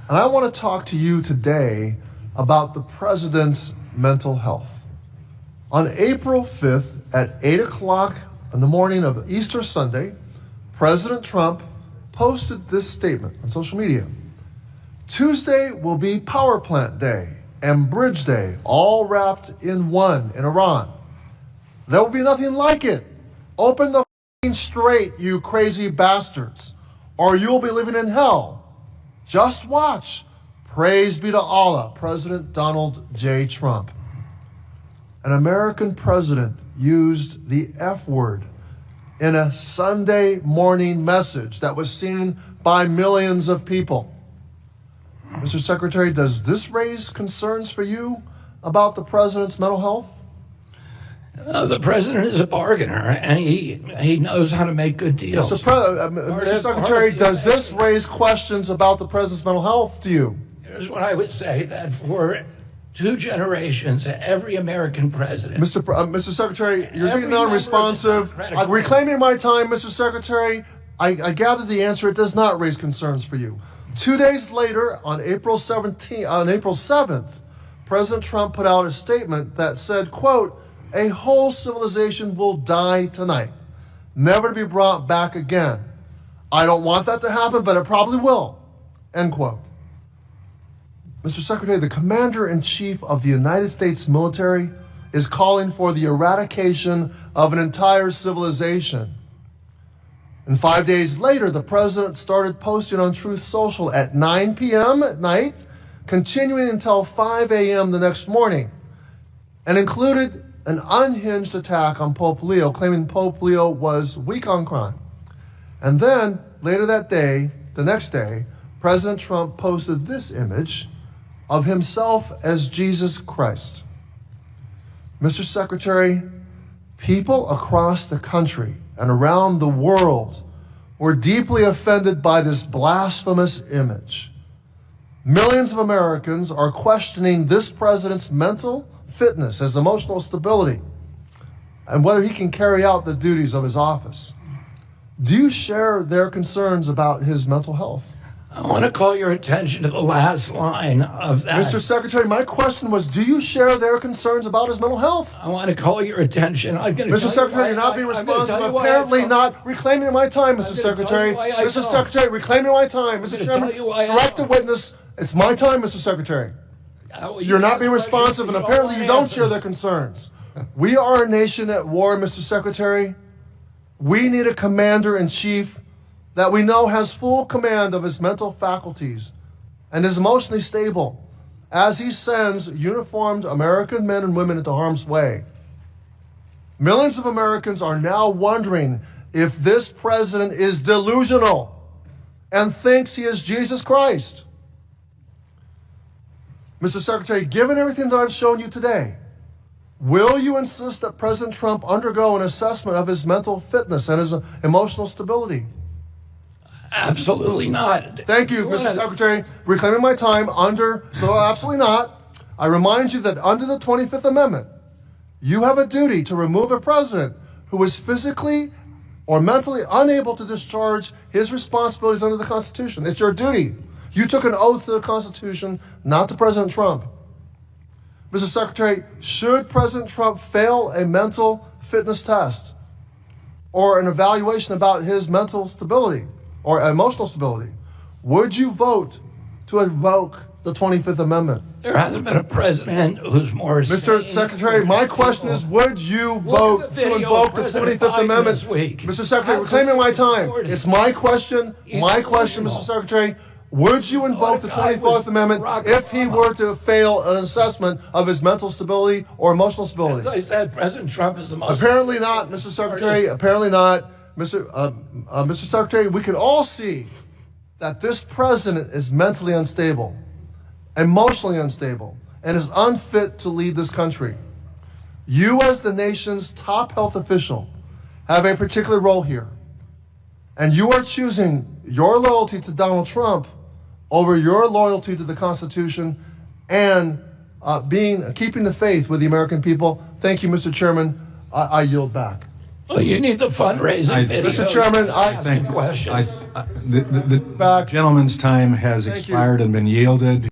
And I want to talk to you today about the president's mental health. On April 5th at 8 o'clock in the morning of Easter Sunday, President Trump posted this statement on social media. F***Tuesday will be Power Plant Day and Bridge Day, all wrapped in one in Iran. There will be nothing like it. Open the f***ing straight, you crazy bastards, or you'll be living in hell. Just watch. Praise be to Allah, President Donald J. Trump. An American president used the F word in a Sunday morning message that was seen by millions of people. Mr. Secretary, does this raise concerns for you about the president's mental health? The president is a bargainer, and he knows how to make good deals. Mr. Secretary, does this raise questions about the president's mental health to you? Here's what I would say, that for 2 generations, every American president... Mr. Secretary, you're being non-responsive. Reclaiming my time, Mr. Secretary, I gather the answer, it does not raise concerns for you. 2 days later, on April 7th, President Trump put out a statement that said, quote, "A whole civilization will die tonight, never to be brought back again. I don't want that to happen, but it probably will," end quote. Mr. Secretary, the Commander-in-Chief of the United States military is calling for the eradication of an entire civilization. And 5 days later, the president started posting on Truth Social at 9 p.m. at night, continuing until 5 a.m. the next morning, and included an unhinged attack on Pope Leo, claiming Pope Leo was weak on crime. And then, later that day, the next day, President Trump posted this image of himself as Jesus Christ. Mr. Secretary, people across the country and around the world were deeply offended by this blasphemous image. Millions of Americans are questioning this president's mental fitness, his emotional stability, and whether he can carry out the duties of his office. Do you share their concerns about his mental health? I want to call your attention to the last line of that. Mr. Secretary, my question was, do you share their concerns about his mental health? I want to call your attention. Mr. Secretary, you're not being responsive. Apparently not reclaiming my time, Mr. Secretary. Mr. Secretary, reclaiming my time. Mr. Chairman, direct a witness. It's my time, Mr. Secretary. You're not being responsive, and apparently you don't share their concerns. We are a nation at war, Mr. Secretary. We need a commander-in-chief that we know has full command of his mental faculties and is emotionally stable as he sends uniformed American men and women into harm's way. Millions of Americans are now wondering if this president is delusional and thinks he is Jesus Christ. Mr. Secretary, given everything that I've shown you today, will you insist that President Trump undergo an assessment of his mental fitness and his emotional stability? Absolutely not. Thank you, Mr. Secretary. Reclaiming my time absolutely not. I remind you that under the 25th Amendment, you have a duty to remove a president who is physically or mentally unable to discharge his responsibilities under the Constitution. It's your duty. You took an oath to the Constitution, not to President Trump. Mr. Secretary, should President Trump fail a mental fitness test or an evaluation about his mental stability or emotional stability, would you vote to invoke the 25th Amendment? There hasn't been a president who's more Mr. Secretary, my question is, would you vote to invoke the 25th Amendment? Mr. Secretary, reclaiming my time. It's my question, Mr. Secretary. Would you invoke the 24th Amendment if he were to fail an assessment of his mental stability or emotional stability? As I said, President Trump is the most... Apparently not, Mr. Secretary. Apparently not. Mr. Secretary, we can all see that this president is mentally unstable, emotionally unstable, and is unfit to lead this country. You, as the nation's top health official, have a particular role here. And you are choosing your loyalty to Donald Trump over your loyalty to the Constitution and keeping the faith with the American people. Thank you, Mr. Chairman. I yield back. Well, you need the fundraising video. Mr. Chairman, Thank you. The gentleman's time has expired and been yielded.